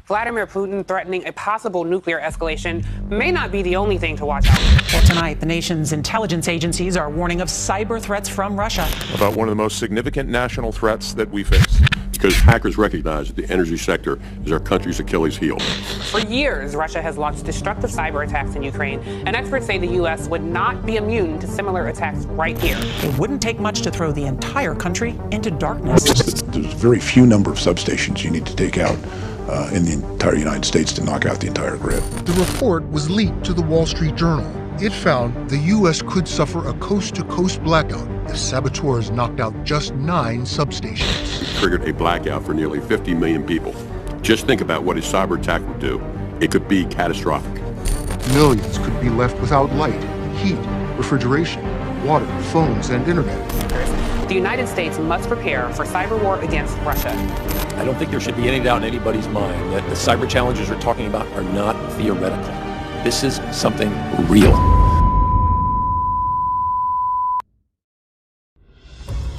Vladimir Putin threatening a possible nuclear escalation may not be the only thing to watch out for. Well, tonight, the nation's intelligence agencies are warning of cyber threats from Russia. About one of the most significant national threats that we face. Because hackers recognize that the energy sector is our country's Achilles heel. For years, Russia has launched destructive cyber attacks in Ukraine, and experts say the U.S. would not be immune to similar attacks right here. It wouldn't take much to throw the entire country into darkness. There's a very few number of substations you need to take out in the entire United States to knock out the entire grid. The report was leaked to the Wall Street Journal. It found the U.S. could suffer a coast-to-coast blackout if saboteurs knocked out just 9 substations. It triggered a blackout for nearly 50 million people. Just think about what a cyber attack would do. It could be catastrophic. Millions could be left without light, heat, refrigeration, water, phones, and internet. The United States must prepare for cyber war against Russia. I don't think there should be any doubt in anybody's mind that the cyber challenges we're talking about are not theoretical. This is something real.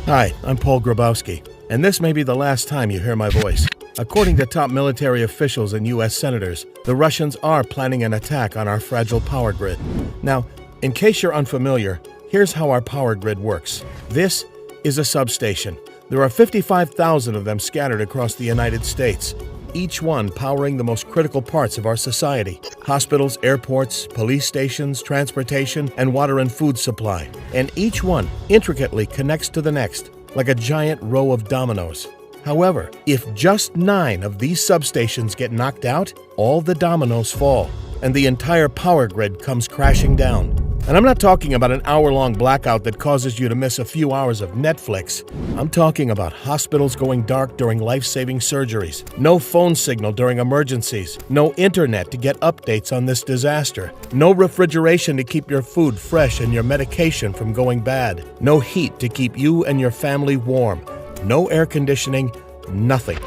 Hi, I'm Paul Grabowski, and this may be the last time you hear my voice. According to top military officials and U.S. senators, the Russians are planning an attack on our fragile power grid. Now, in case you're unfamiliar, here's how our power grid works. This is a substation. There are 55,000 of them scattered across the United States, each one powering the most critical parts of our society: hospitals, airports, police stations, transportation, and water and food supply. And each one intricately connects to the next, like a giant row of dominoes. However, if just 9 of these substations get knocked out, all the dominoes fall, and the entire power grid comes crashing down. And I'm not talking about an hour-long blackout that causes you to miss a few hours of Netflix. I'm talking about hospitals going dark during life-saving surgeries, no phone signal during emergencies, no internet to get updates on this disaster, no refrigeration to keep your food fresh and your medication from going bad, no heat to keep you and your family warm, no air conditioning, nothing.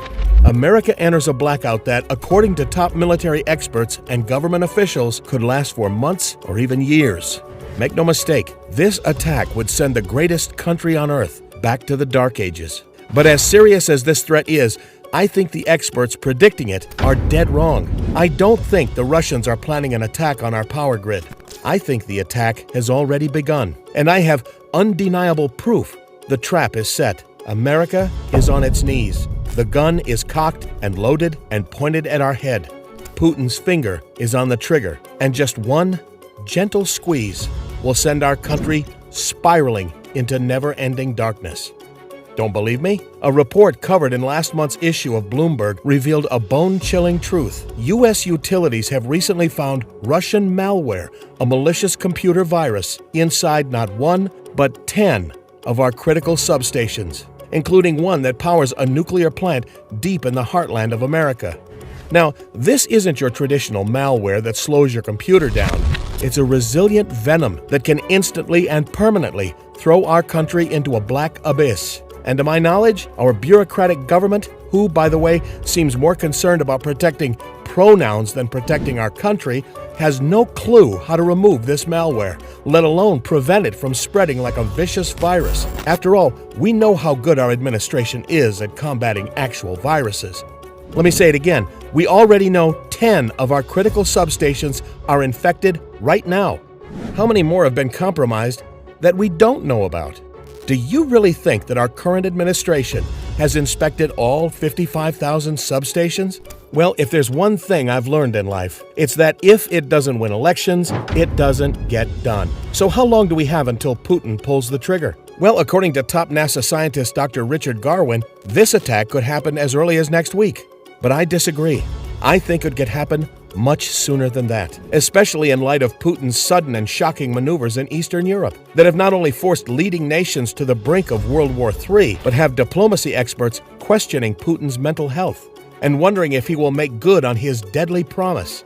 America enters a blackout that, according to top military experts and government officials, could last for months or even years. Make no mistake, this attack would send the greatest country on earth back to the Dark Ages. But as serious as this threat is, I think the experts predicting it are dead wrong. I don't think the Russians are planning an attack on our power grid. I think the attack has already begun. And I have undeniable proof the trap is set. America is on its knees. The gun is cocked and loaded and pointed at our head. Putin's finger is on the trigger, and just one gentle squeeze will send our country spiraling into never-ending darkness. Don't believe me? A report covered in last month's issue of Bloomberg revealed a bone-chilling truth. U.S. utilities have recently found Russian malware, a malicious computer virus, inside not 1, but 10 of our critical substations, including one that powers a nuclear plant deep in the heartland of America. Now, this isn't your traditional malware that slows your computer down. It's a resilient venom that can instantly and permanently throw our country into a black abyss. And to my knowledge, our bureaucratic government, who, by the way, seems more concerned about protecting pronouns than protecting our country, has no clue how to remove this malware, let alone prevent it from spreading like a vicious virus. After all, we know how good our administration is at combating actual viruses. Let me say it again. We already know 10 of our critical substations are infected right now. How many more have been compromised that we don't know about? Do you really think that our current administration has inspected all 55,000 substations? Well, if there's one thing I've learned in life, it's that if it doesn't win elections, it doesn't get done. So how long do we have until Putin pulls the trigger? Well, according to top NASA scientist Dr. Richard Garwin, this attack could happen as early as next week. But I disagree. I think it could happen much sooner than that, especially in light of Putin's sudden and shocking maneuvers in Eastern Europe that have not only forced leading nations to the brink of World War III, but have diplomacy experts questioning Putin's mental health and wondering if he will make good on his deadly promise.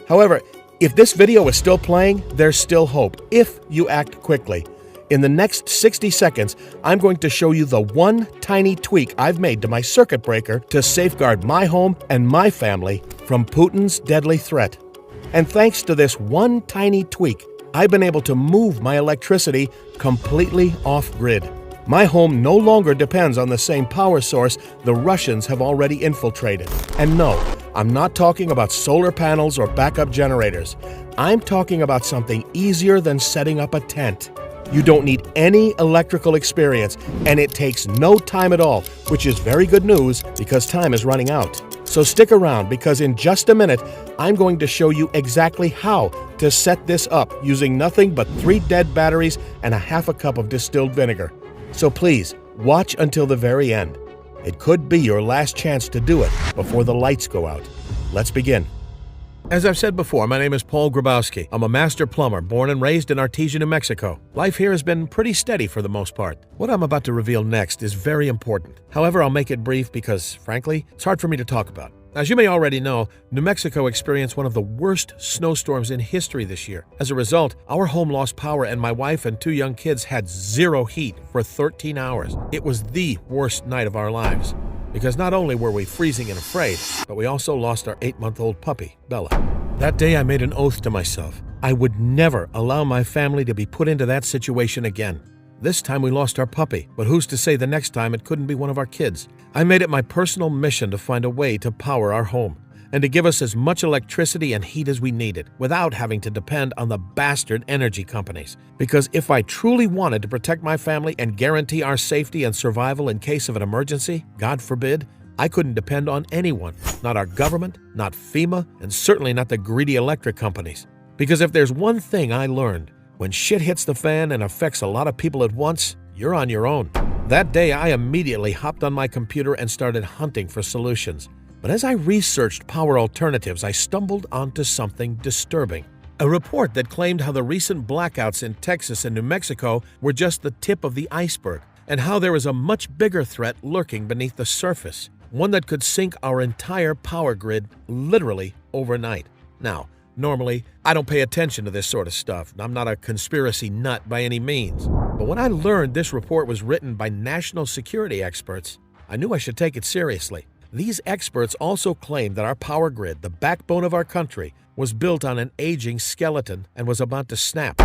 However, if this video is still playing, there's still hope if you act quickly. In the next 60 seconds, I'm going to show you the one tiny tweak I've made to my circuit breaker to safeguard my home and my family from Putin's deadly threat. And thanks to this one tiny tweak, I've been able to move my electricity completely off-grid. My home no longer depends on the same power source the Russians have already infiltrated. And no, I'm not talking about solar panels or backup generators. I'm talking about something easier than setting up a tent. You don't need any electrical experience, and it takes no time at all, which is very good news because time is running out. So stick around because in just a minute, I'm going to show you exactly how to set this up using nothing but 3 dead batteries and a half a cup of distilled vinegar. So please, watch until the very end. It could be your last chance to do it before the lights go out. Let's begin. As I've said before, my name is Paul Grabowski. I'm a master plumber, born and raised in Artesia, New Mexico. Life here has been pretty steady for the most part. What I'm about to reveal next is very important. However, I'll make it brief because, frankly, it's hard for me to talk about. As you may already know, New Mexico experienced one of the worst snowstorms in history this year. As a result, our home lost power and my wife and 2 young kids had 0 heat for 13 hours. It was the worst night of our lives. Because not only were we freezing and afraid, but we also lost our 8-month-old puppy, Bella. That day I made an oath to myself. I would never allow my family to be put into that situation again. This time we lost our puppy, but who's to say the next time it couldn't be one of our kids? I made it my personal mission to find a way to power our home and to give us as much electricity and heat as we needed without having to depend on the bastard energy companies. Because if I truly wanted to protect my family and guarantee our safety and survival in case of an emergency, God forbid, I couldn't depend on anyone, not our government, not FEMA, and certainly not the greedy electric companies. Because if there's one thing I learned, when shit hits the fan and affects a lot of people at once, you're on your own. That day, I immediately hopped on my computer and started hunting for solutions. But as I researched power alternatives, I stumbled onto something disturbing. A report that claimed how the recent blackouts in Texas and New Mexico were just the tip of the iceberg, and how there is a much bigger threat lurking beneath the surface, one that could sink our entire power grid literally overnight. Now, normally, I don't pay attention to this sort of stuff. I'm not a conspiracy nut by any means. But when I learned this report was written by national security experts, I knew I should take it seriously. These experts also claimed that our power grid, the backbone of our country, was built on an aging skeleton and was about to snap.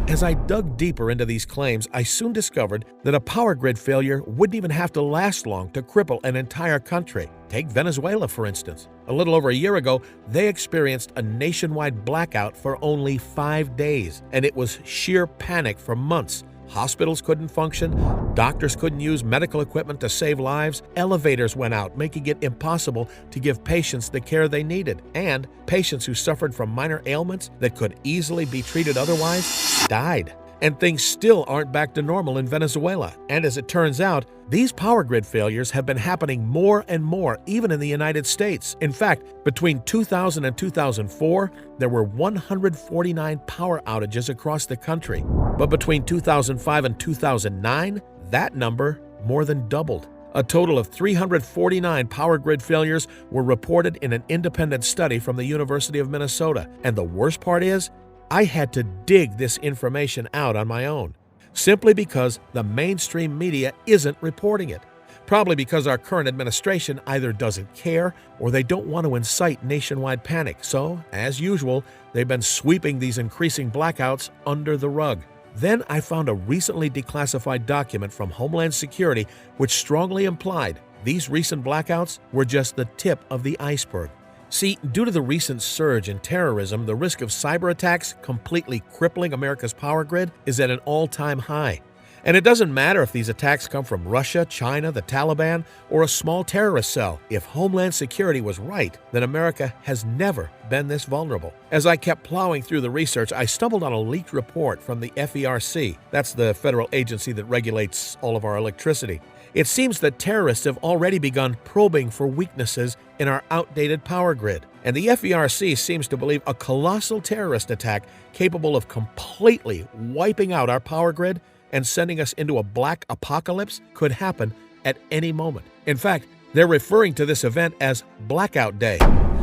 As I dug deeper into these claims, I soon discovered that a power grid failure wouldn't even have to last long to cripple an entire country. Take Venezuela, for instance. A little over a year ago, they experienced a nationwide blackout for only 5 days, and it was sheer panic for months. Hospitals couldn't function, doctors couldn't use medical equipment to save lives, elevators went out, making it impossible to give patients the care they needed, and patients who suffered from minor ailments that could easily be treated otherwise died. And things still aren't back to normal in Venezuela. And as it turns out, these power grid failures have been happening more and more, even in the United States. In fact, between 2000 and 2004, there were 149 power outages across the country. But between 2005 and 2009, that number more than doubled. A total of 349 power grid failures were reported in an independent study from the University of Minnesota. And the worst part is, I had to dig this information out on my own, simply because the mainstream media isn't reporting it. Probably because our current administration either doesn't care or they don't want to incite nationwide panic. So, as usual, they've been sweeping these increasing blackouts under the rug. Then I found a recently declassified document from Homeland Security which strongly implied these recent blackouts were just the tip of the iceberg. See, due to the recent surge in terrorism, the risk of cyber attacks completely crippling America's power grid is at an all-time high. And it doesn't matter if these attacks come from Russia, China, the Taliban, or a small terrorist cell. If Homeland Security was right, then America has never been this vulnerable. As I kept plowing through the research, I stumbled on a leaked report from the FERC. That's the federal agency that regulates all of our electricity. It seems that terrorists have already begun probing for weaknesses in our outdated power grid. And the FERC seems to believe a colossal terrorist attack capable of completely wiping out our power grid and sending us into a black apocalypse could happen at any moment. In fact, they're referring to this event as Blackout Day.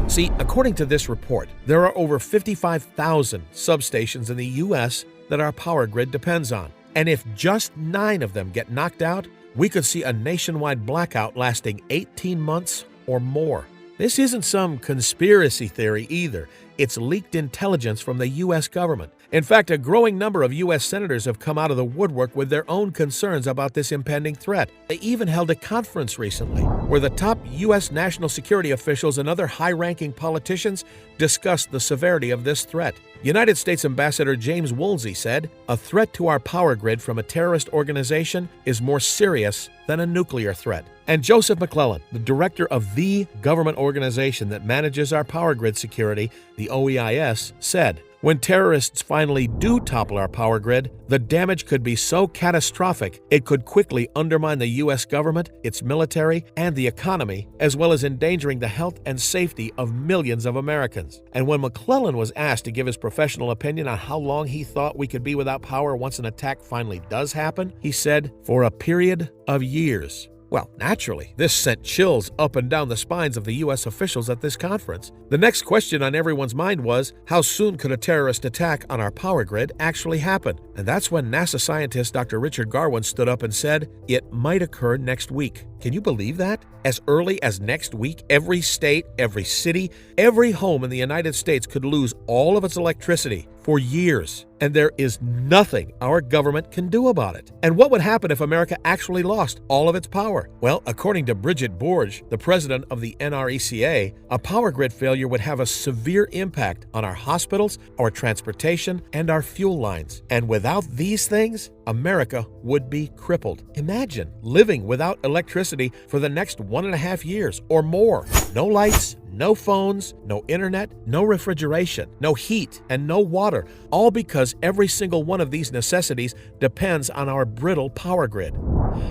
See, according to this report, there are over 55,000 substations in the U.S. that our power grid depends on. And if just 9 of them get knocked out, we could see a nationwide blackout lasting 18 months or more. This isn't some conspiracy theory either. It's leaked intelligence from the U.S. government. In fact, a growing number of U.S. senators have come out of the woodwork with their own concerns about this impending threat. They even held a conference recently where the top U.S. national security officials and other high-ranking politicians discussed the severity of this threat. United States Ambassador James Woolsey said, "A threat to our power grid from a terrorist organization is more serious than a nuclear threat." And Joseph McClellan, the director of the government organization that manages our power grid security, the OEIS, said, "When terrorists finally do topple our power grid, the damage could be so catastrophic it could quickly undermine the U.S. government, its military, and the economy, as well as endangering the health and safety of millions of Americans." And when McClellan was asked to give his professional opinion on how long he thought we could be without power once an attack finally does happen, he said, "For a period of years." Well, naturally, this sent chills up and down the spines of the U.S. officials at this conference. The next question on everyone's mind was, how soon could a terrorist attack on our power grid actually happen? And that's when NASA scientist Dr. Richard Garwin stood up and said, "It might occur next week." Can you believe that? As early as next week, every state, every city, every home in the United States could lose all of its electricity for years, and there is nothing our government can do about it. And what would happen if America actually lost all of its power? Well, according to Bridget Borge, the president of the NRECA, a power grid failure would have a severe impact on our hospitals, our transportation, and our fuel lines. And without these things, America would be crippled. Imagine living without electricity for the next 1.5 years or more. No lights, no phones, no internet, no refrigeration, no heat, and no water, all because every single one of these necessities depends on our brittle power grid.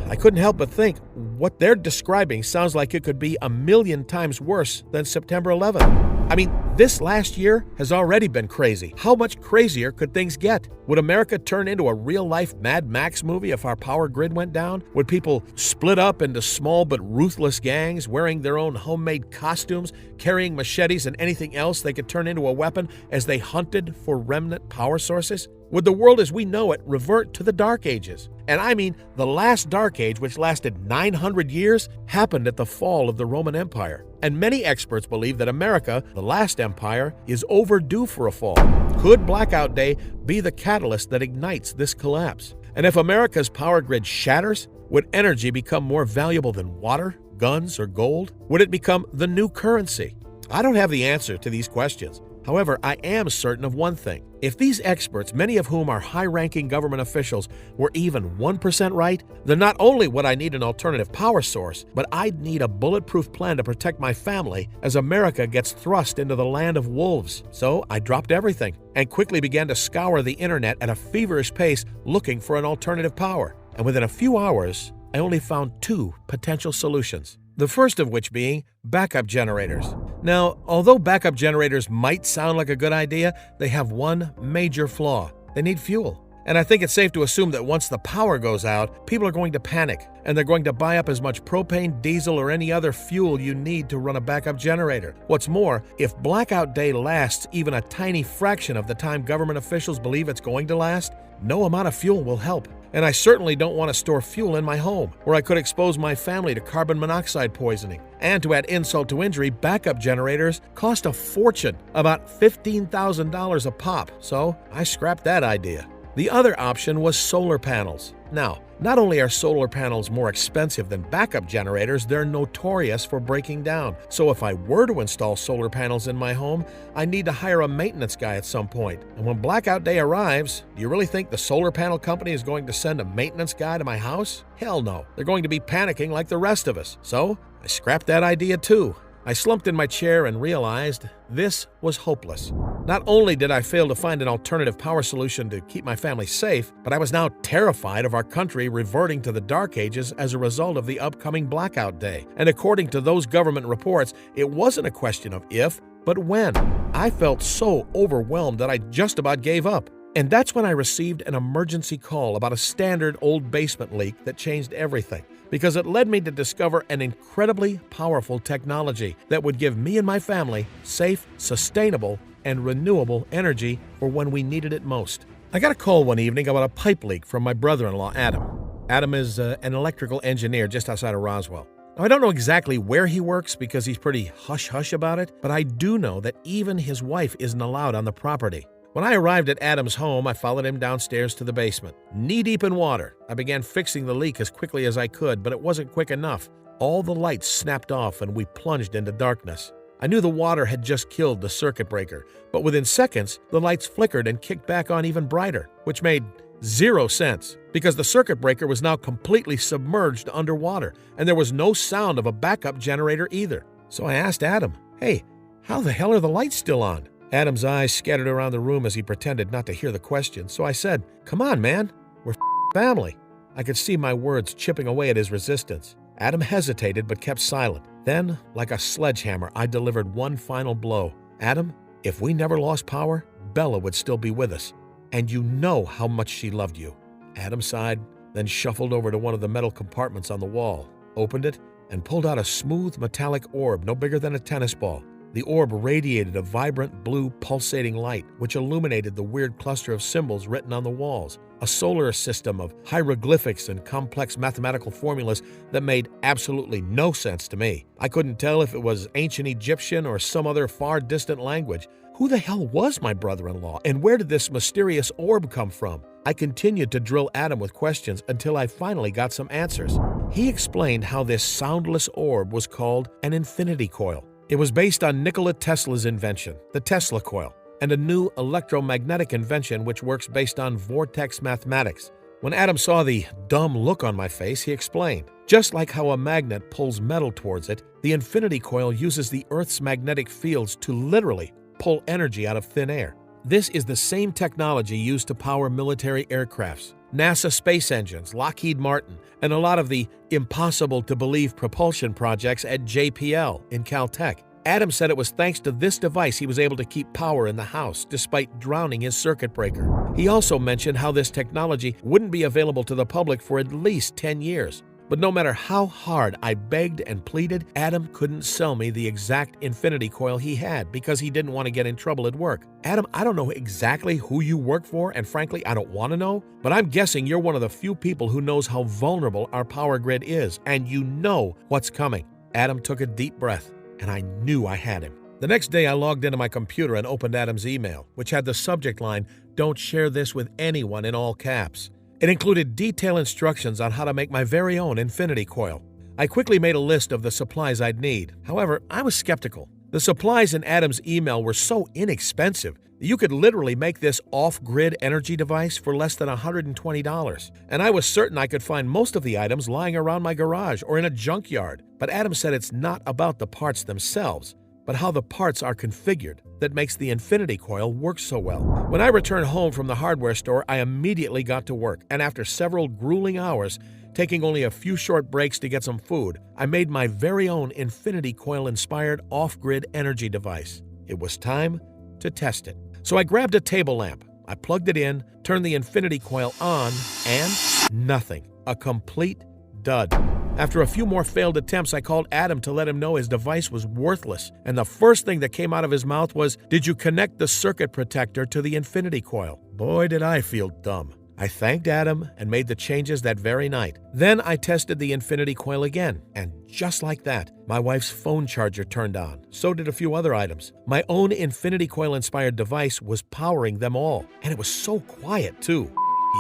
I couldn't help but think, what they're describing sounds like it could be 1,000,000 times worse than September 11th. I mean, this last year has already been crazy. How much crazier could things get? Would America turn into a real-life Mad Max movie if our power grid went down? Would people split up into small but ruthless gangs, wearing their own homemade costumes, carrying machetes and anything else they could turn into a weapon as they hunted for remnant power sources? Would the world as we know it revert to the Dark Ages? And I mean, the last Dark Age, which lasted 900 years, happened at the fall of the Roman Empire. And many experts believe that America, the last empire, is overdue for a fall. Could Blackout Day be the catalyst that ignites this collapse? And if America's power grid shatters, would energy become more valuable than water, guns, or gold? Would it become the new currency? I don't have the answer to these questions. However, I am certain of one thing. If these experts, many of whom are high-ranking government officials, were even 1% right, then not only would I need an alternative power source, but I'd need a bulletproof plan to protect my family as America gets thrust into the land of wolves. So I dropped everything and quickly began to scour the internet at a feverish pace looking for an alternative power. And within a few hours, I only found 2 potential solutions. The first of which being backup generators. Now, although backup generators might sound like a good idea, they have one major flaw. They need fuel. And I think it's safe to assume that once the power goes out, people are going to panic, and they're going to buy up as much propane, diesel, or any other fuel you need to run a backup generator. What's more, if Blackout Day lasts even a tiny fraction of the time government officials believe it's going to last, no amount of fuel will help. And I certainly don't want to store fuel in my home, where I could expose my family to carbon monoxide poisoning. And to add insult to injury, backup generators cost a fortune, about $15,000 a pop, so I scrapped that idea. The other option was solar panels. Now, not only are solar panels more expensive than backup generators, they're notorious for breaking down. So if I were to install solar panels in my home, I need to hire a maintenance guy at some point. And when Blackout Day arrives, do you really think the solar panel company is going to send a maintenance guy to my house? Hell no. They're going to be panicking like the rest of us. So I scrapped that idea too. I slumped in my chair and realized this was hopeless. Not only did I fail to find an alternative power solution to keep my family safe, but I was now terrified of our country reverting to the Dark Ages as a result of the upcoming Blackout Day. And according to those government reports, it wasn't a question of if, but when. I felt so overwhelmed that I just about gave up. And that's when I received an emergency call about a standard old basement leak that changed everything, because it led me to discover an incredibly powerful technology that would give me and my family safe, sustainable, and renewable energy for when we needed it most. I got a call one evening about a pipe leak from my brother-in-law, Adam. Adam is an electrical engineer just outside of Roswell. Now, I don't know exactly where he works because he's pretty hush-hush about it, but I do know that even his wife isn't allowed on the property. When I arrived at Adam's home, I followed him downstairs to the basement. Knee-deep in water, I began fixing the leak as quickly as I could, but it wasn't quick enough. All the lights snapped off and we plunged into darkness. I knew the water had just killed the circuit breaker, but within seconds, the lights flickered and kicked back on even brighter, which made zero sense because the circuit breaker was now completely submerged underwater and there was no sound of a backup generator either. So I asked Adam, "Hey, how the hell are the lights still on?" Adam's eyes scattered around the room as he pretended not to hear the question, so I said, "Come on, man, we're family." I could see my words chipping away at his resistance. Adam hesitated but kept silent. Then, like a sledgehammer, I delivered one final blow. "Adam, if we never lost power, Bella would still be with us. And you know how much she loved you." Adam sighed, then shuffled over to one of the metal compartments on the wall, opened it, and pulled out a smooth metallic orb no bigger than a tennis ball. The orb radiated a vibrant blue pulsating light, which illuminated the weird cluster of symbols written on the walls, a solar system of hieroglyphics and complex mathematical formulas that made absolutely no sense to me. I couldn't tell if it was ancient Egyptian or some other far distant language. Who the hell was my brother-in-law, and where did this mysterious orb come from? I continued to drill Adam with questions until I finally got some answers. He explained how this soundless orb was called an infinity coil. It was based on Nikola Tesla's invention, the Tesla coil, and a new electromagnetic invention which works based on vortex mathematics. When Adam saw the dumb look on my face, he explained, just like how a magnet pulls metal towards it, the infinity coil uses the Earth's magnetic fields to literally pull energy out of thin air. This is the same technology used to power military aircrafts, NASA space engines, Lockheed Martin, and a lot of the impossible-to-believe propulsion projects at JPL in Caltech. Adam said it was thanks to this device he was able to keep power in the house despite drowning his circuit breaker. He also mentioned how this technology wouldn't be available to the public for at least 10 years. But no matter how hard I begged and pleaded, Adam couldn't sell me the exact infinity coil he had because he didn't want to get in trouble at work. Adam, I don't know exactly who you work for, and frankly, I don't want to know, but I'm guessing you're one of the few people who knows how vulnerable our power grid is, and you know what's coming. Adam took a deep breath, and I knew I had him. The next day, I logged into my computer and opened Adam's email, which had the subject line, "Don't share this with anyone," in all caps. It included detailed instructions on how to make my very own infinity coil. I quickly made a list of the supplies I'd need. However, I was skeptical. The supplies in Adam's email were so inexpensive that you could literally make this off-grid energy device for less than $120. And I was certain I could find most of the items lying around my garage or in a junkyard. But Adam said it's not about the parts themselves, but how the parts are configured that makes the infinity coil work so well. When I returned home from the hardware store, I immediately got to work, and after several grueling hours, taking only a few short breaks to get some food, I made my very own infinity coil-inspired off-grid energy device. It was time to test it. So I grabbed a table lamp, I plugged it in, turned the infinity coil on, and nothing. A complete dud. After a few more failed attempts, I called Adam to let him know his device was worthless, and the first thing that came out of his mouth was, "Did you connect the circuit protector to the infinity coil?" Boy, did I feel dumb. I thanked Adam and made the changes that very night. Then I tested the infinity coil again, and just like that, my wife's phone charger turned on. So did a few other items. My own infinity coil-inspired device was powering them all, and it was so quiet, too.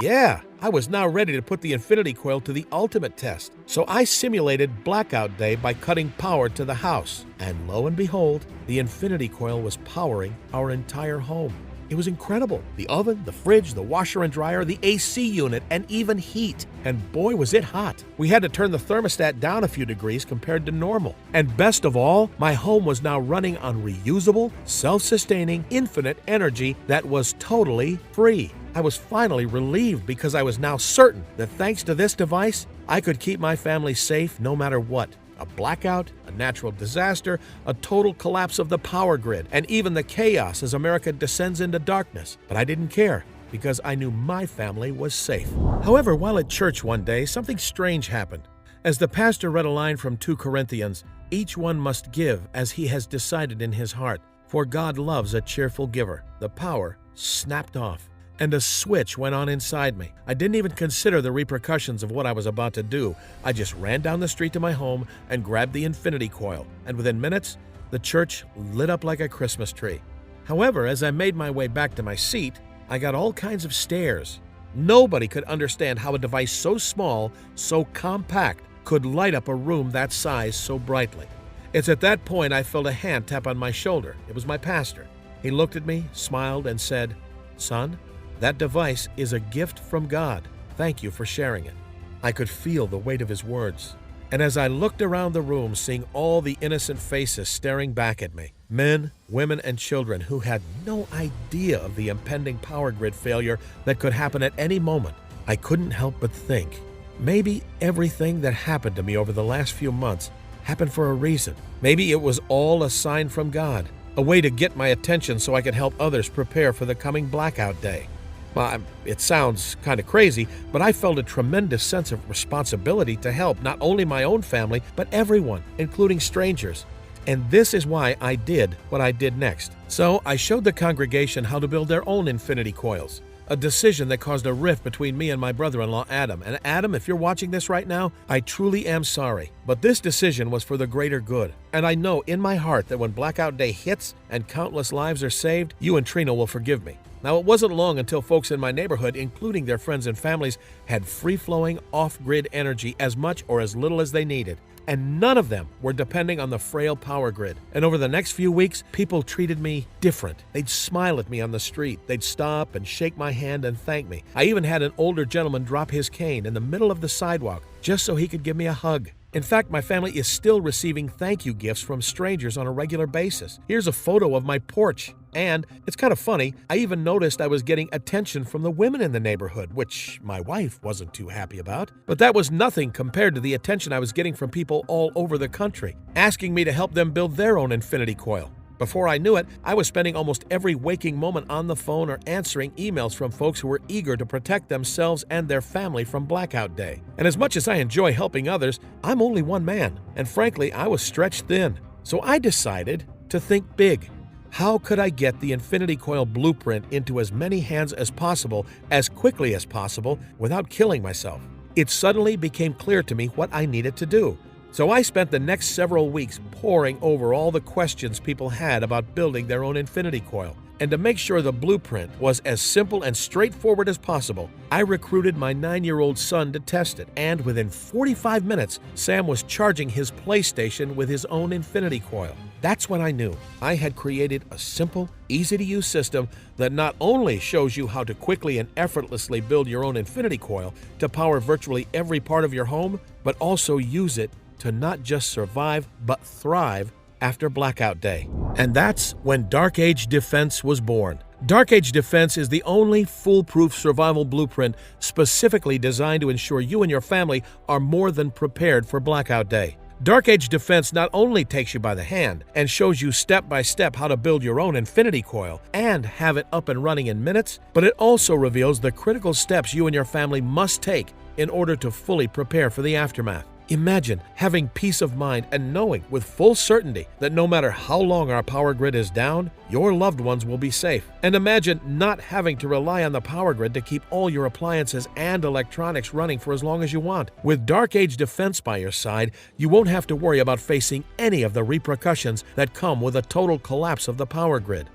Yeah, I was now ready to put the infinity coil to the ultimate test. So I simulated blackout day by cutting power to the house. And lo and behold, the infinity coil was powering our entire home. It was incredible. The oven, the fridge, the washer and dryer, the AC unit, and even heat. And boy, was it hot. We had to turn the thermostat down a few degrees compared to normal. And best of all, my home was now running on reusable, self-sustaining, infinite energy that was totally free. I was finally relieved because I was now certain that thanks to this device, I could keep my family safe no matter what. A blackout, a natural disaster, a total collapse of the power grid, and even the chaos as America descends into darkness. But I didn't care because I knew my family was safe. However, while at church one day, something strange happened. As the pastor read a line from 2 Corinthians, "Each one must give as he has decided in his heart, for God loves a cheerful giver," the power snapped off. And a switch went on inside me. I didn't even consider the repercussions of what I was about to do. I just ran down the street to my home and grabbed the infinity coil. And within minutes, the church lit up like a Christmas tree. However, as I made my way back to my seat, I got all kinds of stares. Nobody could understand how a device so small, so compact, could light up a room that size so brightly. It's at that point I felt a hand tap on my shoulder. It was my pastor. He looked at me, smiled, and said, "Son, that device is a gift from God. Thank you for sharing it." I could feel the weight of his words. And as I looked around the room, seeing all the innocent faces staring back at me, men, women, and children who had no idea of the impending power grid failure that could happen at any moment, I couldn't help but think, maybe everything that happened to me over the last few months happened for a reason. Maybe it was all a sign from God, a way to get my attention so I could help others prepare for the coming blackout day. Well, it sounds kind of crazy, but I felt a tremendous sense of responsibility to help not only my own family, but everyone, including strangers. And this is why I did what I did next. So I showed the congregation how to build their own infinity coils, a decision that caused a rift between me and my brother-in-law, Adam. And Adam, if you're watching this right now, I truly am sorry. But this decision was for the greater good. And I know in my heart that when Blackout Day hits and countless lives are saved, you and Trina will forgive me. Now, it wasn't long until folks in my neighborhood, including their friends and families, had free-flowing, off-grid energy as much or as little as they needed. And none of them were depending on the frail power grid. And over the next few weeks, people treated me different. They'd smile at me on the street. They'd stop and shake my hand and thank me. I even had an older gentleman drop his cane in the middle of the sidewalk just so he could give me a hug. In fact, my family is still receiving thank you gifts from strangers on a regular basis. Here's a photo of my porch. And it's kind of funny, I even noticed I was getting attention from the women in the neighborhood, which my wife wasn't too happy about. But that was nothing compared to the attention I was getting from people all over the country, asking me to help them build their own infinity coil. Before I knew it, I was spending almost every waking moment on the phone or answering emails from folks who were eager to protect themselves and their family from Blackout Day. And as much as I enjoy helping others, I'm only one man, and frankly, I was stretched thin. So I decided to think big. How could I get the infinity coil blueprint into as many hands as possible, as quickly as possible, without killing myself? It suddenly became clear to me what I needed to do. So I spent the next several weeks poring over all the questions people had about building their own infinity coil. And to make sure the blueprint was as simple and straightforward as possible, I recruited my 9-year-old son to test it. And within 45 minutes, Sam was charging his PlayStation with his own infinity coil. That's when I knew I had created a simple, easy-to-use system that not only shows you how to quickly and effortlessly build your own infinity coil to power virtually every part of your home, but also use it to not just survive, but thrive after Blackout Day. And that's when Dark Age Defense was born. Dark Age Defense is the only foolproof survival blueprint specifically designed to ensure you and your family are more than prepared for Blackout Day. Dark Age Defense not only takes you by the hand and shows you step by step how to build your own infinity coil and have it up and running in minutes, but it also reveals the critical steps you and your family must take in order to fully prepare for the aftermath. Imagine having peace of mind and knowing with full certainty that no matter how long our power grid is down, your loved ones will be safe. And imagine not having to rely on the power grid to keep all your appliances and electronics running for as long as you want. With Dark Age Defense by your side, you won't have to worry about facing any of the repercussions that come with a total collapse of the power grid.